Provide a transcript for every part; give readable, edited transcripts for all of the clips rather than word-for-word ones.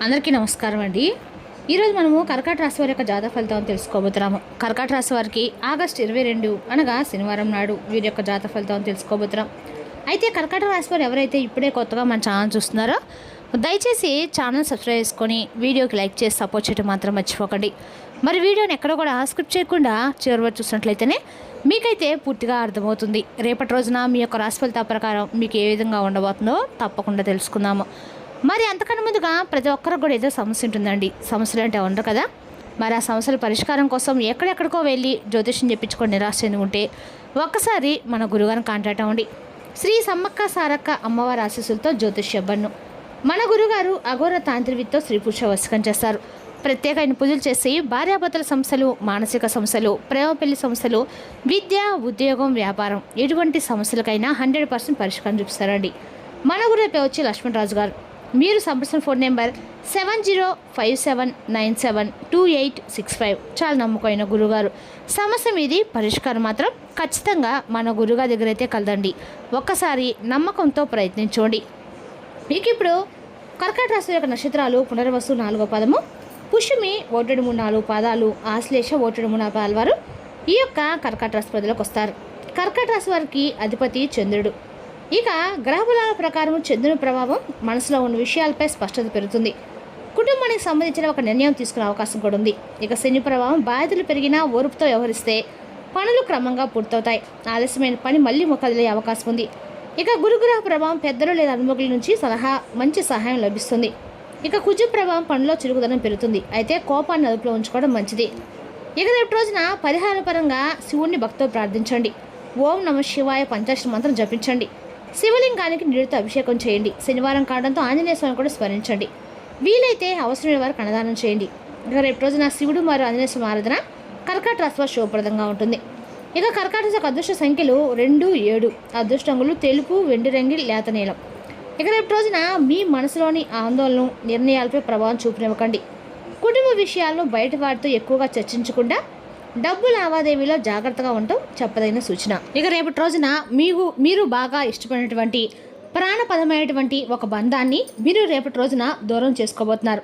అందరికీ నమస్కారం అండి. ఈరోజు మనము కర్కాటక రాశి వారి యొక్క జాతక ఫలితాలను తెలుసుకోబోతున్నాము. కర్కాటక రాశి వారికి ఆగస్టు 22 అనగా శనివారం నాడు వీరి యొక్క జాతక ఫలితాలను తెలుసుకోబోతున్నాం. అయితే కర్కాటక రాశి వారు ఎవరైతే ఇప్పుడే కొత్తగా మన ఛానల్ చూస్తున్నారో దయచేసి ఛానల్ సబ్స్క్రైబ్ చేసుకొని వీడియోకి లైక్ చేసి సపోర్ట్ చేయడం మాత్రం మర్చిపోకండి. మరి వీడియోని ఎక్కడ కూడా స్కిప్ చేయకుండా చివరి వరకు చూసినట్లయితేనే మీకైతే పూర్తిగా అర్థమవుతుంది. రేపటి రోజున మీ యొక్క రాశి ఫలితాల ప్రకారం మీకు ఏ విధంగా ఉండబోతుందో తప్పకుండా తెలుసుకుందాము. మరి అంతకన్నా ముందుగా ప్రతి ఒక్కరికి కూడా ఏదో సమస్య ఉంటుందండి. సమస్యలు అంటే ఉండరు కదా. మరి ఆ సమస్యల పరిష్కారం కోసం ఎక్కడెక్కడికో వెళ్ళి జ్యోతిష్యం చెప్పించుకొని నిరాశ చెంది ఉంటే ఒక్కసారి మన గురుగారిని కాంటాక్ట్ అవ్వండి. శ్రీ సమ్మక్క సారక్క అమ్మవారి ఆశీస్సులతో జ్యోతిష్యబ్బన్ను మన గురుగారు అఘోర తాంత్రివిత్తో స్త్రీ పురుష వశకం చేస్తారు. ప్రత్యేకమైన పూజలు చేసి భార్యాభర్తల సమస్యలు, మానసిక సమస్యలు, ప్రేమ పెళ్లి సమస్యలు, విద్య, ఉద్యోగం, వ్యాపారం ఎటువంటి సమస్యలకైనా 100% పరిష్కారం చూపిస్తారండి. మన గురు వచ్చి లక్ష్మణరాజు గారు. మీరు సంప్రదించిన ఫోన్ నెంబర్ 7057972865. చాలా నమ్మకమైన గురుగారు. సమస్య మీది పరిష్కారం మాత్రం ఖచ్చితంగా మన గురుగారి దగ్గర అయితే కలదండి. ఒక్కసారి నమ్మకంతో ప్రయత్నించండి. మీకు ఇప్పుడు కర్కాటక రాశి యొక్క నక్షత్రాలు పునర్వసు 4వ పదము, పుష్యమి 1-3-4 పాదాలు, ఆశ్లేష 1-3-4 పాదాల వారు ఈ యొక్క కర్కాటక రాశి ప్రజలకు వస్తారు. కర్కాటక రాశి వారికి అధిపతి చంద్రుడు. ఇక గ్రహబలాల ప్రకారం చంద్రుని ప్రభావం మనసులో ఉన్న విషయాలపై స్పష్టత పెరుగుతుంది. కుటుంబానికి సంబంధించిన ఒక నిర్ణయం తీసుకునే అవకాశం కూడా ఉంది. ఇక శని ప్రభావం బాధ్యతలు పెరిగినా ఓర్పుతో వ్యవహరిస్తే పనులు క్రమంగా పూర్తవుతాయి. ఆలస్యమైన పని మళ్ళీ మొక్కదిలే అవకాశం ఉంది. ఇక గురుగ్రహ ప్రభావం పెద్దలు లేదా అనుమతుల నుంచి మంచి సహాయం లభిస్తుంది. ఇక కుజ ప్రభావం పనిలో చురుకుదనం పెరుగుతుంది. అయితే కోపాన్ని అదుపులో ఉంచుకోవడం మంచిది. ఇక రేపు రోజున పరిహార పరంగా శివుణ్ణి భక్తితో ప్రార్థించండి. ఓం నమ శివాయ పంచాక్షరి మంత్రం జపించండి. శివలింగానికి నీటితో అభిషేకం చేయండి. శనివారం కావడంతో ఆంజనేయ స్వామిని కూడా స్మరించండి. వీలైతే అవసరమైన వారికి అన్నదానం చేయండి. ఇక రేపు రోజున శివుడు మరియు ఆంజనేయ స్వామి ఆరాధన కర్కాటక రాశిలో శుభప్రదంగా ఉంటుంది. ఇక కర్కాటక రాశి అదృష్ట సంఖ్యలు 2, 7. అదృష్టంగులు తెలుపు, వెండి రంగు, లేత నీలం. ఇక రేపు రోజున మీ మనసులోని ఆందోళన నిర్ణయాలపై ప్రభావం చూపనివ్వకండి. కుటుంబ విషయాలను బయట వారితో ఎక్కువగా చర్చించకుండా డబ్బు లావాదేవీలో జాగ్రత్తగా ఉండటం చెప్పదగిన సూచన. ఇక రేపటి రోజున మీరు బాగా ఇష్టపడినటువంటి ప్రాణపదమైనటువంటి ఒక బంధాన్ని మీరు రేపటి రోజున దూరం చేసుకోబోతున్నారు.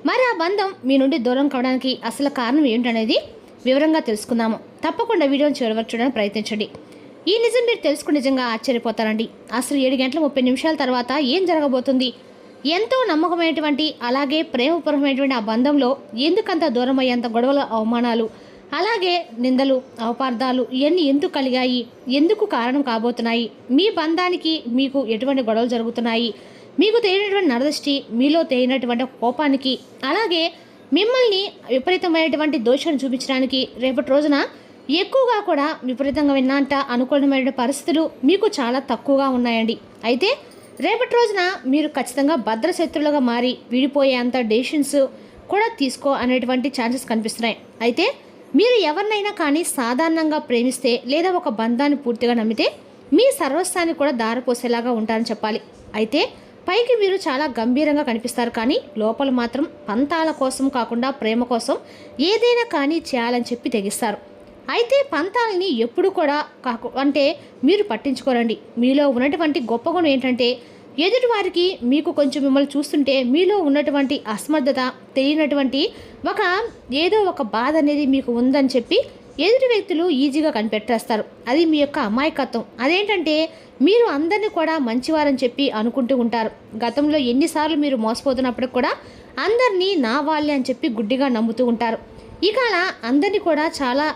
మరి ఆ బంధం మీ నుండి దూరం కావడానికి అసలు కారణం ఏంటనేది వివరంగా తెలుసుకుందాము. తప్పకుండా వీడియోని చివరి వరకు చూడడానికి ప్రయత్నించండి. ఈ నిజం మీరు తెలుసుకుని నిజంగా ఆశ్చర్యపోతారండి. అసలు 7:30 తర్వాత ఏం జరగబోతుంది? ఎంతో నమ్మకమైనటువంటి అలాగే ప్రేమపూర్వకమైనటువంటి ఆ బంధంలో ఎందుకంత దూరం అయ్యేంత గొడవలు, అవమానాలు, అలాగే నిందలు, అపార్థాలు ఇవన్నీ ఎందుకు కలిగాయి? ఎందుకు కారణం కాబోతున్నాయి? మీ బంధానికి మీకు ఎటువంటి గొడవలు జరుగుతున్నాయి? మీకు తెలియనటువంటి నరదృష్టి, మీలో తెలియనటువంటి కోపానికి, అలాగే మిమ్మల్ని విపరీతమైనటువంటి దోషాన్ని చూపించడానికి రేపటి రోజున ఎక్కువగా కూడా విపరీతంగా విన్నంట అనుకూలమైన పరిస్థితులు మీకు చాలా తక్కువగా ఉన్నాయండి. అయితే రేపటి రోజున మీరు ఖచ్చితంగా భద్రశత్రులుగా మారి విడిపోయేంత డెసిషన్స్ కూడా తీసుకో అనేటువంటి ఛాన్సెస్ కనిపిస్తున్నాయి. అయితే మీరు ఎవరినైనా కానీ సాధారణంగా ప్రేమిస్తే లేదా ఒక బంధాన్ని పూర్తిగా నమ్మితే మీ సర్వస్వాన్ని కూడా దారిపోసేలాగా ఉంటారని చెప్పాలి. అయితే పైకి మీరు చాలా గంభీరంగా కనిపిస్తారు, కానీ లోపల మాత్రం పంతాల కోసం కాకుండా ప్రేమ కోసం ఏదైనా కానీ చేయాలని చెప్పి తెగిస్తారు. అయితే పంతాలని ఎప్పుడు కూడా అంటే మీరు పట్టించుకోరండి. మీలో ఉన్నటువంటి గొప్ప గుణం ఏంటంటే ఎదుటి వారికి మీకు కొంచెం మిమ్మల్ని చూస్తుంటే మీలో ఉన్నటువంటి అసమర్థత, తెలియనటువంటి ఏదో ఒక బాధ అనేది మీకు ఉందని చెప్పి ఎదుటి వ్యక్తులు ఈజీగా కనిపెట్టేస్తారు. అది మీ యొక్క అమాయకత్వం. అదేంటంటే మీరు అందరినీ కూడా మంచివారని చెప్పి అనుకుంటూ ఉంటారు. గతంలో ఎన్నిసార్లు మీరు మోసపోతున్నప్పుడు కూడా అందరినీ నా వాళ్ళే అని చెప్పి గుడ్డిగా నమ్ముతూ ఉంటారు. ఇక అలా అందరినీ కూడా చాలా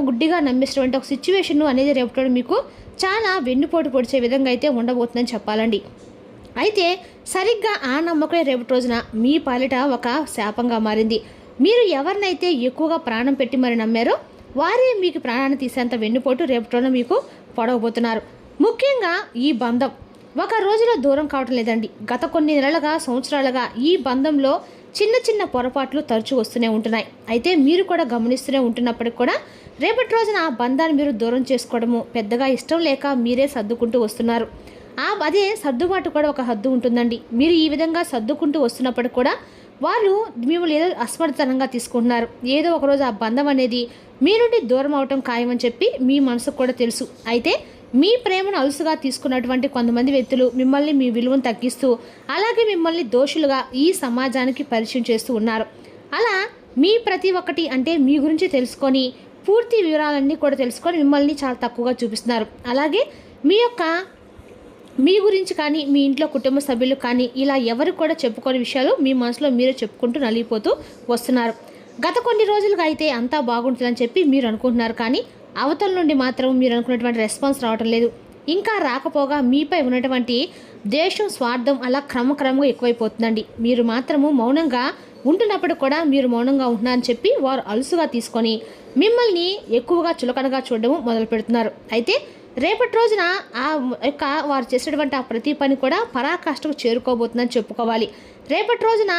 గుడ్డిగా నమ్మిస్తున్నటువంటి ఒక సిచ్యువేషన్ అనేది రేపటి మీకు చాలా వెన్నుపోటు పొడిచే విధంగా అయితే ఉండబోతుందని చెప్పాలండి. అయితే సరిగ్గా ఆ నమ్మకమే రేపటి రోజున మీ పాలిట ఒక శాపంగా మారింది. మీరు ఎవరినైతే ఎక్కువగా ప్రాణం పెట్టి మరి నమ్మారో వారే మీకు ప్రాణాన్ని తీసేంత వెన్నుపోటు రేపటి రోజున మీకు పొడవబోతున్నారు. ముఖ్యంగా ఈ బంధం ఒక రోజులో దూరం కావటం లేదండి. గత కొన్ని నెలలుగా, సంవత్సరాలుగా ఈ బంధంలో చిన్న చిన్న పొరపాట్లు తరచూ వస్తూనే ఉంటున్నాయి. అయితే మీరు కూడా గమనిస్తూనే ఉంటున్నప్పటికి కూడా రేపటి రోజున ఆ బంధాన్ని మీరు దూరం చేసుకోవడము పెద్దగా ఇష్టం లేక మీరే సర్దుకుంటూ వస్తున్నారు. అదే సర్దుబాటు కూడా ఒక హద్దు ఉంటుందండి. మీరు ఈ విధంగా సర్దుకుంటూ వస్తున్నప్పటికి కూడా వాళ్ళు మిమ్మల్ని ఏదో అస్మర్థతనంగా తీసుకుంటున్నారు. ఏదో ఒకరోజు ఆ బంధం అనేది మీ నుండి దూరం అవటం ఖాయమని చెప్పి మీ మనసుకు కూడా తెలుసు. అయితే మీ ప్రేమను అలుసుగా తీసుకున్నటువంటి కొంతమంది వ్యక్తులు మిమ్మల్ని మీ విలువను తగ్గిస్తూ అలాగే మిమ్మల్ని దోషులుగా ఈ సమాజానికి పరిచయం చేస్తూ ఉన్నారు. అలా మీ ప్రతి ఒక్కటి అంటే మీ గురించి తెలుసుకొని పూర్తి వివరాలన్నీ కూడా తెలుసుకొని మిమ్మల్ని చాలా తక్కువగా చూపిస్తున్నారు. అలాగే మీ గురించి కానీ మీ ఇంట్లో కుటుంబ సభ్యులు కానీ ఇలా ఎవరు కూడా చెప్పుకోని విషయాలు మీ మనసులో మీరే చెప్పుకుంటూ నలిగిపోతూ వస్తున్నారు. గత కొన్ని రోజులుగా అయితే అంతా బాగుంటుందని చెప్పి మీరు అనుకుంటున్నారు, కానీ అవతల నుండి మాత్రం మీరు అనుకున్నటువంటి రెస్పాన్స్ రావటం లేదు. ఇంకా రాకపోగా మీపై ఉన్నటువంటి ద్వేషం, స్వార్థం అలా క్రమక్రమంగా ఎక్కువైపోతుందండి. మీరు మాత్రము మౌనంగా ఉంటున్నప్పుడు కూడా మీరు మౌనంగా ఉంటున్నారని చెప్పి వారు అలుసుగా తీసుకొని మిమ్మల్ని ఎక్కువగా చులకనగా చూడడం మొదలు పెడుతున్నారు. అయితే రేపటి రోజున వారు చేసేటువంటి ఆ ప్రతి పని కూడా పరాకాష్ఠకు చేరుకోబోతుందని చెప్పుకోవాలి. రేపటి రోజున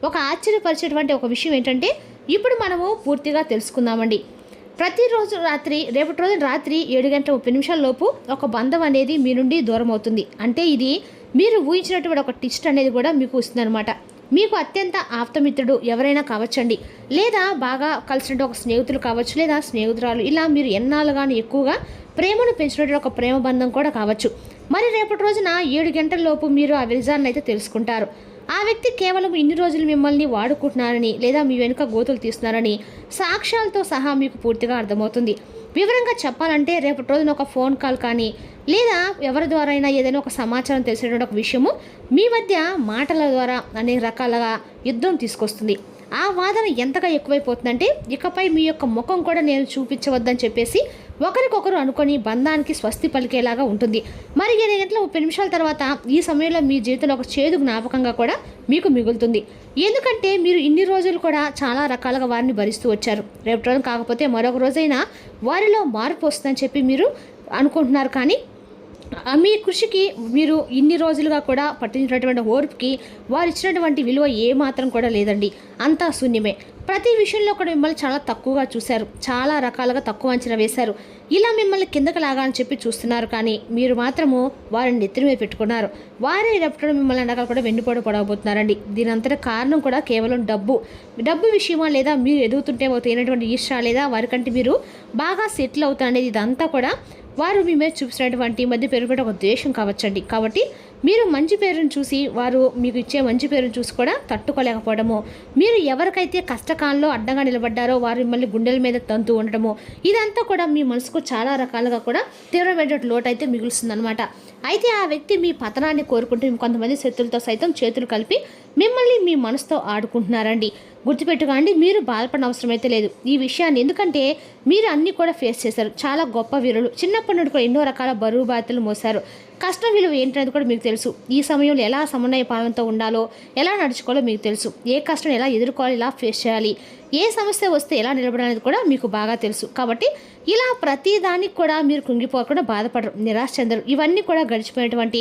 ఒక ఆశ్చర్యపరిచేటువంటి ఒక విషయం ఏంటంటే ఇప్పుడు మనము పూర్తిగా తెలుసుకుందామండి. రేపటి రోజు రాత్రి 7:30 లోపు ఒక బంధం అనేది మీ నుండి దూరం అవుతుంది. అంటే ఇది మీరు ఊహించినటువంటి ఒక ట్విస్ట్ అనేది కూడా మీకు వస్తుందన్నమాట. మీకు అత్యంత ఆప్తమిత్రుడు ఎవరైనా కావచ్చండి, లేదా బాగా కలిసినట్టు ఒక స్నేహితులు కావచ్చు, లేదా స్నేహితురాలు, ఇలా మీరు ఎన్నాళ్ళుగానే ఎక్కువగా ప్రేమను పెంచినటువంటి ఒక ప్రేమ బంధం కూడా కావచ్చు. మరి రేపటి రోజున 7 గంటల లోపు మీరు ఆ నిజాన్ని అయితే తెలుసుకుంటారు. ఆ వ్యక్తి కేవలం ఇన్ని రోజులు మిమ్మల్ని వాడుకుంటున్నారని లేదా మీ వెనుక గోతులు తీస్తున్నారని సాక్ష్యాలతో సహా మీకు పూర్తిగా అర్థమవుతుంది. వివరంగా చెప్పాలంటే రేపటి రోజున ఒక ఫోన్ కాల్ కానీ లేదా ఎవరి ద్వారా అయినా ఏదైనా ఒక సమాచారం తెలిసేటువంటి ఒక విషయము మీ మధ్య మాటల ద్వారా అనేక రకాలుగా యుద్ధం తీసుకొస్తుంది. ఆ వాదన ఎంతగా ఎక్కువైపోతుందంటే ఇకపై మీ యొక్క ముఖం కూడా నేను చూపించవద్దని చెప్పేసి ఒకరికొకరు అనుకొని బంధానికి స్వస్తి పలికేలాగా ఉంటుంది. మరి 7:30 తర్వాత ఈ సమయంలో మీ జీవితంలో ఒక చేదు జ్ఞాపకంగా కూడా మీకు మిగులుతుంది. ఎందుకంటే మీరు ఇన్ని రోజులు కూడా చాలా రకాలుగా వారిని భరిస్తూ వచ్చారు. రేపటి రోజు కాకపోతే మరొక రోజైనా వారిలో మార్పు వస్తుందని చెప్పి మీరు అనుకుంటున్నారు, కానీ మీ కృషికి మీరు ఇన్ని రోజులుగా కూడా పట్టించినటువంటి ఓర్పుకి వారు ఇచ్చినటువంటి విలువ ఏమాత్రం కూడా లేదండి. అంతా శూన్యమే. ప్రతి విషయంలో కూడా మిమ్మల్ని చాలా తక్కువగా చూశారు, చాలా రకాలుగా తక్కువ అంచనా వేశారు. ఇలా మిమ్మల్ని కిందకి లాగాలని చెప్పి చూస్తున్నారు, కానీ మీరు మాత్రము వారిని నెత్తిన మీద పెట్టుకున్నారు. వారే రేపటి మిమ్మల్ని అనగా కూడా వెన్నుపోటు పడవబోతున్నారండి. దీని అంతటి కారణం కూడా కేవలం డబ్బు విషయమా, లేదా మీరు ఎదుగుతుంటే తేనటువంటి ఈర్ష్య, లేదా వారికంటే మీరు బాగా సెటిల్ అవుతారనేది ఇదంతా కూడా వారు మీ మీద చూపిస్తున్నటువంటి మధ్య పెరుగుబడి ఒక ద్వేషం కావచ్చండి. కాబట్టి మీరు మంచి పేరును చూసి వారు మీకు ఇచ్చే మంచి పేరును చూసి కూడా తట్టుకోలేకపోవడము, మీరు ఎవరికైతే కష్టకాలంలో అడ్డంగా నిలబడ్డారో వారు మిమ్మల్ని గుండెల మీద తంతూ ఉండడము, ఇదంతా కూడా మీ మనసుకు చాలా రకాలుగా కూడా తీవ్రమైన లోటు అయితే మిగులుస్తుందన్నమాట. అయితే ఆ వ్యక్తి మీ పతనాన్ని కోరుకుంటూ కొంతమంది శత్రులతో సైతం చేతులు కలిపి మిమ్మల్ని మీ మనసుతో ఆడుకుంటున్నారండి. గుర్తుపెట్టుకోండి, మీరు బాధపడిన అవసరం అయితే లేదు ఈ విషయాన్ని. ఎందుకంటే మీరు అన్నీ కూడా ఫేస్ చేశారు. చాలా గొప్ప వీరులు. చిన్నప్పటి నుండి కూడా ఎన్నో రకాల బరువు బాధ్యతలు మోసారు. కష్టం విలువ ఏంటనేది కూడా మీకు తెలుసు. ఈ సమయంలో ఎలా సమన్వయ పాలనతో ఉండాలో, ఎలా నడుచుకోవాలో మీకు తెలుసు. ఏ కష్టం ఎలా ఎదుర్కోవాలి, ఎలా ఫేస్ చేయాలి, ఏ సమస్య వస్తే ఎలా నిలబడాలనేది కూడా మీకు బాగా తెలుసు. కాబట్టి ఇలా ప్రతి దానికి కూడా మీరు కృంగిపోకుండా బాధపడరు, నిరాశ చెందరు. ఇవన్నీ కూడా గడిచిపోయినటువంటి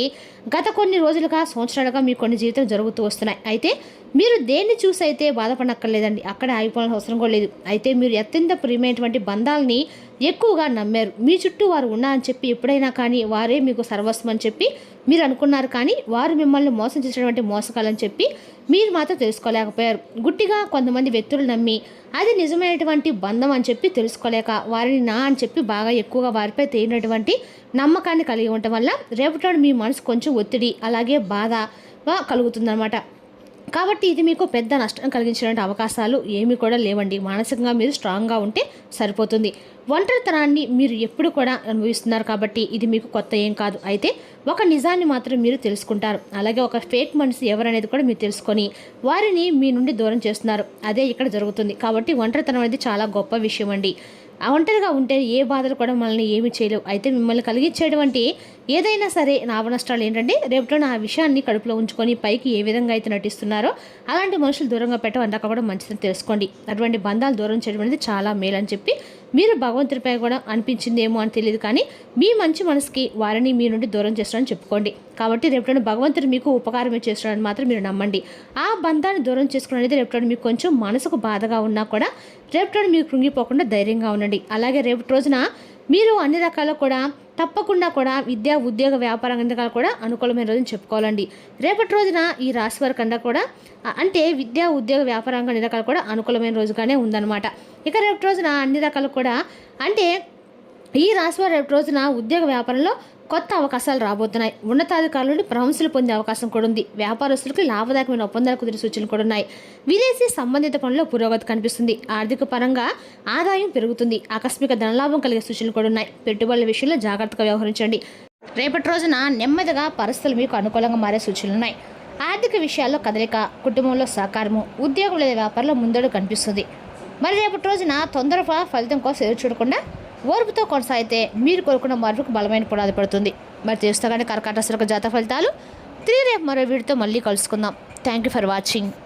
గత కొన్ని రోజులుగా, సంవత్సరాలుగా మీ కొన్ని జీవితం జరుగుతూ వస్తున్నాయి. అయితే మీరు దేన్ని చూసి అయితే బాధపడక్కర్లేదండి, అక్కడ ఆగిపోవాల్సిన అవసరం కూడా లేదు. అయితే మీరు అత్యంత ప్రియమైనటువంటి బంధాలని ఎక్కువగా నమ్మారు. మీ చుట్టూ వారు ఉన్నారని చెప్పి ఎప్పుడైనా కానీ వారే మీకు సర్వస్వం అని చెప్పి మీరు అనుకున్నారు, కానీ వారు మిమ్మల్ని మోసం చేసినటువంటి మోసకాలని చెప్పి మీరు మాత్రం తెలుసుకోలేకపోయారు. గుట్టిగా కొంతమంది వ్యక్తులు నమ్మి అది నిజమైనటువంటి బంధం అని చెప్పి తెలుసుకోలేక వారిని నా అని చెప్పి బాగా ఎక్కువగా వారిపై తేలినటువంటి నమ్మకాన్ని కలిగి ఉండటం వల్ల రేపటి మీ మనసు కొంచెం ఒత్తిడి అలాగే బాధ కలుగుతుందన్నమాట. కాబట్టి ఇది మీకు పెద్ద నష్టం కలిగించినటువంటి అవకాశాలు ఏమీ కూడా లేవండి. మానసికంగా మీరు స్ట్రాంగ్గా ఉంటే సరిపోతుంది. ఒంటరితనాన్ని మీరు ఎప్పుడు కూడా అనుభవిస్తున్నారు కాబట్టి ఇది మీకు కొత్త ఏం కాదు. అయితే ఒక నిజాన్ని మాత్రం మీరు తెలుసుకుంటారు. అలాగే ఒక ఫేక్ మనిషి ఎవరనేది కూడా మీరు తెలుసుకొని వారిని మీ నుండి దూరం చేస్తున్నారు. అదే ఇక్కడ జరుగుతుంది. కాబట్టి ఒంటరితనం అనేది చాలా గొప్ప విషయం అండి. ఒంటరిగా ఉంటే ఏ బాధలు కూడా మనల్ని ఏమి చేయలేవు. అయితే మిమ్మల్ని కలిగించేటువంటి ఏదైనా సరే లాభనష్టాలు ఏంటంటే రేపటి ఆ విషయాన్ని కడుపులో ఉంచుకొని పైకి ఏ విధంగా అయితే నటిస్తున్నారో అలాంటి మనుషులు దూరంగా పెట్టడం కూడా మంచిదని తెలుసుకోండి. అటువంటి బంధాలు దూరం చేయడం అనేది చాలా మేలని చెప్పి మీరు భగవంతుడిపై కూడా అనిపించిందేమో అని తెలియదు, కానీ మీ మంచి మనసుకి వారిని మీ నుండి దూరం చేస్తారని చెప్పుకోండి. కాబట్టి రేపటి భగవంతుడు మీకు ఉపకారమే చేస్తాడని మాత్రం మీరు నమ్మండి. ఆ బంధాన్ని దూరం చేసుకోవడం అనేది రేపటి మీకు కొంచెం మనసుకు బాధగా ఉన్నా కూడా రేపటి మీరు కృంగిపోకుండా ధైర్యంగా ఉండండి. అలాగే రేపటి రోజున మీరు అన్ని రకాల కూడా తప్పకుండా కూడా విద్యా ఉద్యోగ వ్యాపార రంగాలు కూడా అనుకూలమైన రోజుని చెప్పుకోవాలండి. రేపటి రోజున ఈ రాశి వారి కన్నా కూడా అంటే విద్యా ఉద్యోగ వ్యాపారంగా అన్ని రకాలు కూడా అనుకూలమైన రోజుగానే ఉందన్నమాట. ఇక రేపటి రోజున అన్ని రకాలు కూడా అంటే ఈ రాశివారు రేపు రోజున ఉద్యోగ వ్యాపారంలో కొత్త అవకాశాలు రాబోతున్నాయి. ఉన్నతాధికారుల నుండి ప్రశంసలు పొందే అవకాశం కూడా ఉంది. వ్యాపారస్తులకు లాభదాయకమైన ఒప్పందాలు కుదిరే సూచనలు కూడా ఉన్నాయి. విదేశీ సంబంధిత పనుల్లో పురోగతి కనిపిస్తుంది. ఆర్థిక పరంగా ఆదాయం పెరుగుతుంది. ఆకస్మిక ధనలాభం కలిగే సూచనలు కూడా ఉన్నాయి. పెట్టుబడుల విషయంలో జాగ్రత్తగా వ్యవహరించండి. రేపటి రోజున నెమ్మదిగా పరిస్థితులు మీకు అనుకూలంగా మారే సూచనలు ఉన్నాయి. ఆర్థిక విషయాల్లో కదలిక, కుటుంబంలో సహకారము, ఉద్యోగం లేదా వ్యాపారంలో ముందడుగు కనిపిస్తుంది. మరి రేపటి రోజున తొందరగా ఫలితం కోసం ఎదురు చూడకుండా ఓర్పుతో కొనసాగితే మీరు కోరుకున్న మార్పుకు బలమైన పునాది పడుతుంది. మరి తెలుస్తగానే కర్కాటక రాశి జాతక ఫలితాలు రేపు మరో వీడితో మళ్ళీ కలుసుకుందాం. Thank you for watching.